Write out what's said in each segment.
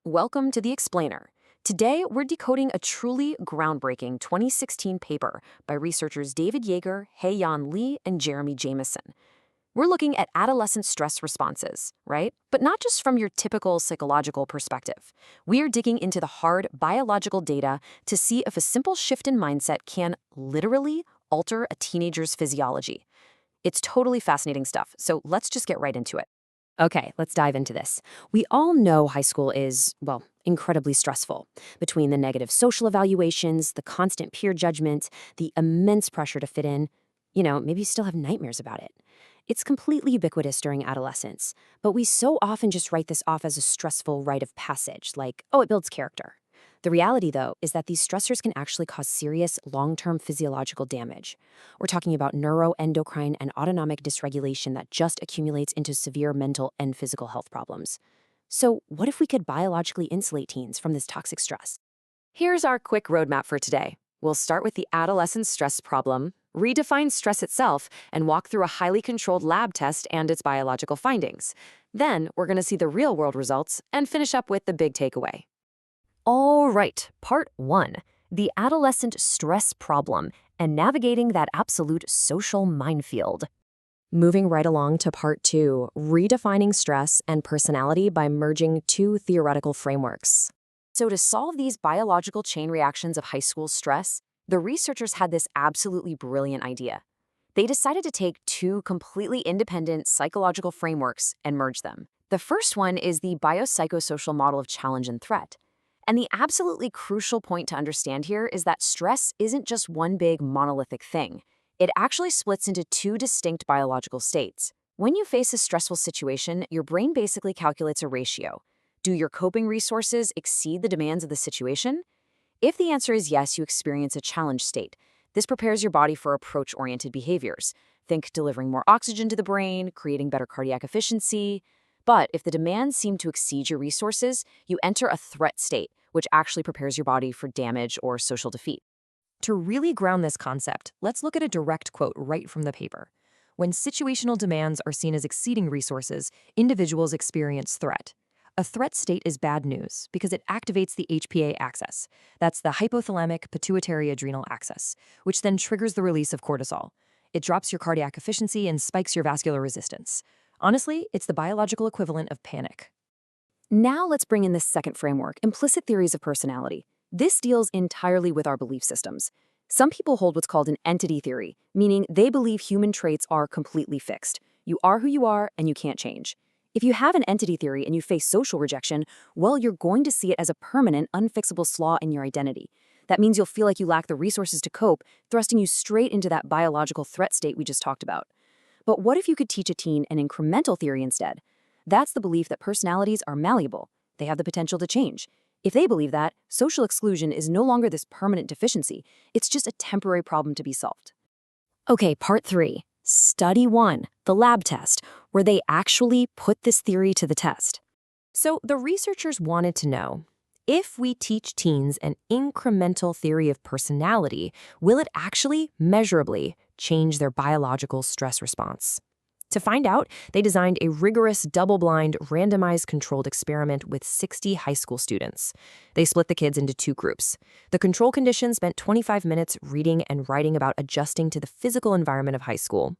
Welcome to The Explainer. Today, we're decoding a truly groundbreaking 2016 paper by researchers David Yeager, Hei-Yan Lee, and Yeager Jamieson. We're looking at adolescent stress responses, right? But not just from your typical psychological perspective. We're digging into the hard biological data to see if a simple shift in mindset can literally alter a teenager's physiology. It's totally fascinating stuff, so let's just get right into it. Okay, let's dive into this. We all know high school is, well, incredibly stressful. Between the negative social evaluations, the constant peer judgment, the immense pressure to fit in, maybe you still have nightmares about it. It's completely ubiquitous during adolescence, but we so often just write this off as a stressful rite of passage, like, oh, it builds character. The reality, though, is that these stressors can actually cause serious long-term physiological damage. We're talking about neuroendocrine and autonomic dysregulation that just accumulates into severe mental and physical health problems. So what if we could biologically insulate teens from this toxic stress? Here's our quick roadmap for today. We'll start with the adolescent stress problem, redefine stress itself, and walk through a highly controlled lab test and its biological findings. Then we're going to see the real-world results and finish up with the big takeaway. All right, part 1, the adolescent stress problem and navigating that absolute social minefield. Moving right along to part 2, redefining stress and personality by merging two theoretical frameworks. So to solve these biological chain reactions of high school stress, the researchers had this absolutely brilliant idea. They decided to take two completely independent psychological frameworks and merge them. The first one is the biopsychosocial model of challenge and threat. And the absolutely crucial point to understand here is that stress isn't just one big monolithic thing. It actually splits into two distinct biological states. When you face a stressful situation, your brain basically calculates a ratio. Do your coping resources exceed the demands of the situation? If the answer is yes, you experience a challenge state. This prepares your body for approach-oriented behaviors. Think delivering more oxygen to the brain, creating better cardiac efficiency. But if the demands seem to exceed your resources, you enter a threat state, which actually prepares your body for damage or social defeat. To really ground this concept, let's look at a direct quote right from the paper. When situational demands are seen as exceeding resources, individuals experience threat. A threat state is bad news because it activates the HPA axis. That's the hypothalamic pituitary adrenal axis, which then triggers the release of cortisol. It drops your cardiac efficiency and spikes your vascular resistance. Honestly, it's the biological equivalent of panic. Now let's bring in this second framework, implicit theories of personality. This deals entirely with our belief systems. Some people hold what's called an entity theory, meaning they believe human traits are completely fixed. You are who you are, and you can't change. If you have an entity theory and you face social rejection, well, you're going to see it as a permanent, unfixable flaw in your identity. That means you'll feel like you lack the resources to cope, thrusting you straight into that biological threat state we just talked about. But what if you could teach a teen an incremental theory instead? That's the belief that personalities are malleable. They have the potential to change. If they believe that, social exclusion is no longer this permanent deficiency. It's just a temporary problem to be solved. Okay, part 3. Study 1, the lab test, where they actually put this theory to the test. So the researchers wanted to know, if we teach teens an incremental theory of personality, will it actually, measurably, change their biological stress response? To find out, they designed a rigorous, double-blind, randomized controlled experiment with 60 high school students. They split the kids into two groups. The control condition spent 25 minutes reading and writing about adjusting to the physical environment of high school.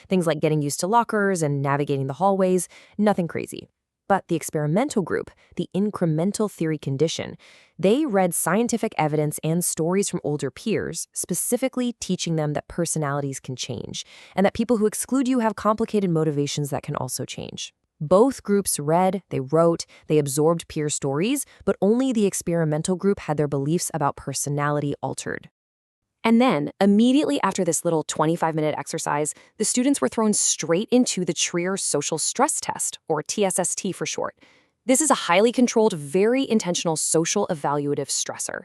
Things like getting used to lockers and navigating the hallways, nothing crazy. But the experimental group, the incremental theory condition, they read scientific evidence and stories from older peers, specifically teaching them that personalities can change, and that people who exclude you have complicated motivations that can also change. Both groups read, they wrote, they absorbed peer stories, but only the experimental group had their beliefs about personality altered. And then, immediately after this little 25-minute exercise, the students were thrown straight into the Trier Social Stress Test, or TSST for short. This is a highly controlled, very intentional social evaluative stressor.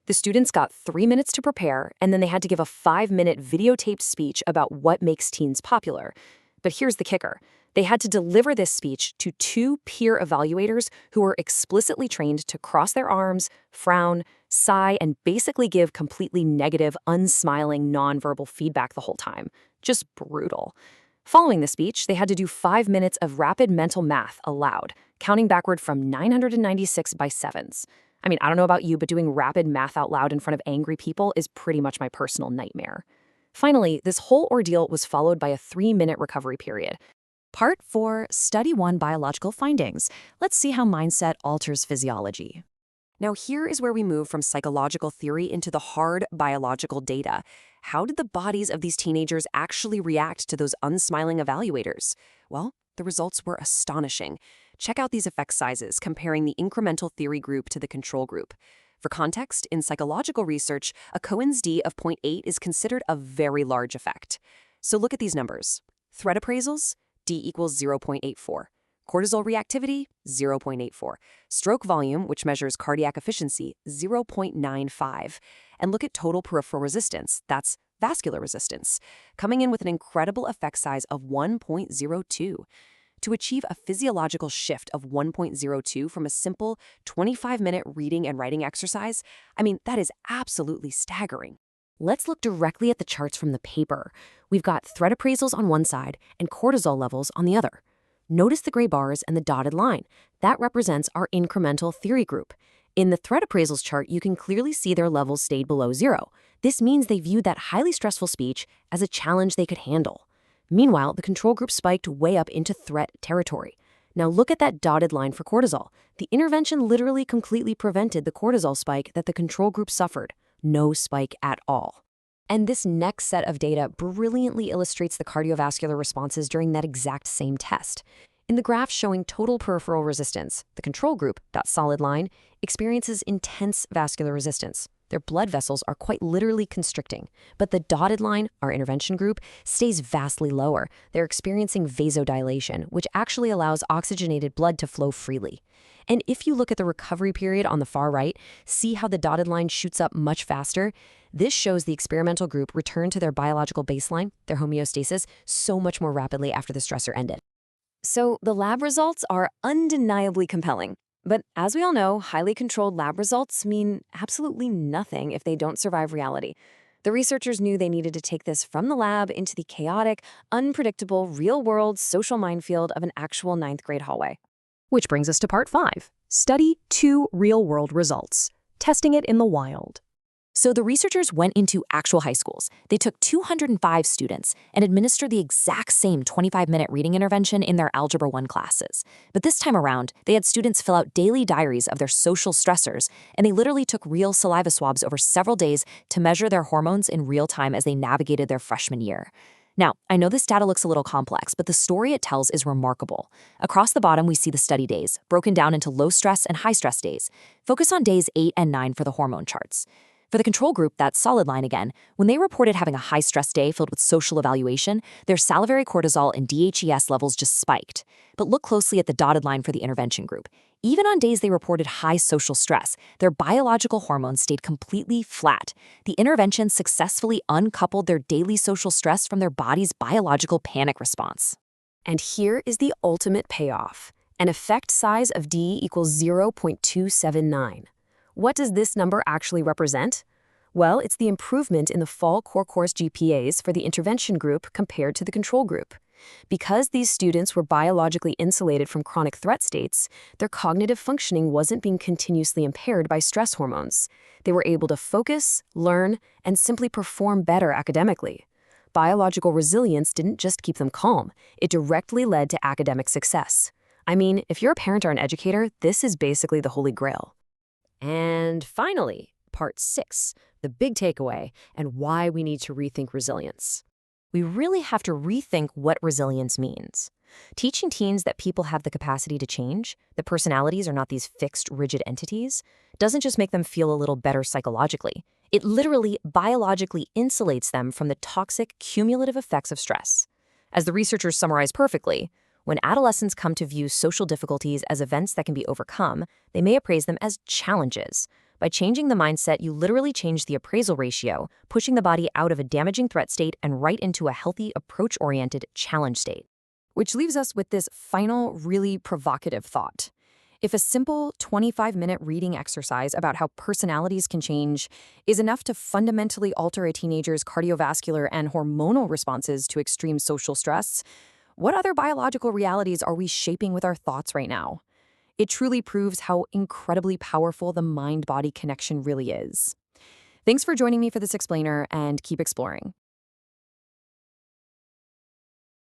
The students got 3 minutes to prepare, and then they had to give a 5-minute videotaped speech about what makes teens popular. But here's the kicker. They had to deliver this speech to two peer evaluators who were explicitly trained to cross their arms, frown, sigh, and basically give completely negative, unsmiling, nonverbal feedback the whole time. Just brutal. Following the speech, they had to do 5 minutes of rapid mental math aloud, counting backward from 996 by sevens. I mean, I don't know about you, but doing rapid math out loud in front of angry people is pretty much my personal nightmare. Finally, this whole ordeal was followed by a 3-minute recovery period. Part 4, Study 1 Biological Findings. Let's see how mindset alters physiology. Now, here is where we move from psychological theory into the hard biological data. How did the bodies of these teenagers actually react to those unsmiling evaluators? Well, the results were astonishing. Check out these effect sizes comparing the incremental theory group to the control group. For context, in psychological research, a Cohen's d of 0.8 is considered a very large effect. So look at these numbers. Threat appraisals, d equals 0.84. Cortisol reactivity, 0.84. Stroke volume, which measures cardiac efficiency, 0.95. And look at total peripheral resistance, that's vascular resistance, coming in with an incredible effect size of 1.02. To achieve a physiological shift of 1.02 from a simple 25-minute reading and writing exercise, I mean, that is absolutely staggering. Let's look directly at the charts from the paper. We've got threat appraisals on one side and cortisol levels on the other. Notice the gray bars and the dotted line. That represents our incremental theory group. In the threat appraisals chart, you can clearly see their levels stayed below 0. This means they viewed that highly stressful speech as a challenge they could handle. Meanwhile, the control group spiked way up into threat territory. Now look at that dotted line for cortisol. The intervention literally completely prevented the cortisol spike that the control group suffered. No spike at all. And this next set of data brilliantly illustrates the cardiovascular responses during that exact same test. In the graph showing total peripheral resistance, the control group, that solid line, experiences intense vascular resistance. Their blood vessels are quite literally constricting. But the dotted line, our intervention group, stays vastly lower. They're experiencing vasodilation, which actually allows oxygenated blood to flow freely. And if you look at the recovery period on the far right, see how the dotted line shoots up much faster? This shows the experimental group returned to their biological baseline, their homeostasis, so much more rapidly after the stressor ended. So the lab results are undeniably compelling. But as we all know, highly controlled lab results mean absolutely nothing if they don't survive reality. The researchers knew they needed to take this from the lab into the chaotic, unpredictable, real-world social minefield of an actual 9th grade hallway. Which brings us to part 5, Study 2 Real-World Results, Testing it in the Wild. So the researchers went into actual high schools. They took 205 students and administered the exact same 25-minute reading intervention in their Algebra 1 classes. But this time around, they had students fill out daily diaries of their social stressors, and they literally took real saliva swabs over several days to measure their hormones in real time as they navigated their freshman year. Now, I know this data looks a little complex, but the story it tells is remarkable. Across the bottom, we see the study days, broken down into low-stress and high-stress days. Focus on days 8 and 9 for the hormone charts. For the control group, that solid line again, when they reported having a high-stress day filled with social evaluation, their salivary cortisol and DHES levels just spiked. But look closely at the dotted line for the intervention group. Even on days they reported high social stress, their biological hormones stayed completely flat. The intervention successfully uncoupled their daily social stress from their body's biological panic response. And here is the ultimate payoff. An effect size of D equals 0.279. What does this number actually represent? Well, it's the improvement in the fall core course GPAs for the intervention group compared to the control group. Because these students were biologically insulated from chronic threat states, their cognitive functioning wasn't being continuously impaired by stress hormones. They were able to focus, learn, and simply perform better academically. Biological resilience didn't just keep them calm, it directly led to academic success. I mean, if you're a parent or an educator, this is basically the holy grail. And finally, part 6, the big takeaway and why we need to rethink resilience. We really have to rethink what resilience means. Teaching teens that people have the capacity to change, that personalities are not these fixed, rigid entities, doesn't just make them feel a little better psychologically. It literally biologically insulates them from the toxic, cumulative effects of stress. As the researchers summarize perfectly, when adolescents come to view social difficulties as events that can be overcome, they may appraise them as challenges. By changing the mindset, you literally change the appraisal ratio, pushing the body out of a damaging threat state and right into a healthy, approach-oriented challenge state. Which leaves us with this final, really provocative thought. If a simple 25-minute reading exercise about how personalities can change is enough to fundamentally alter a teenager's cardiovascular and hormonal responses to extreme social stress, what other biological realities are we shaping with our thoughts right now? It truly proves how incredibly powerful the mind-body connection really is. Thanks for joining me for this explainer, and keep exploring.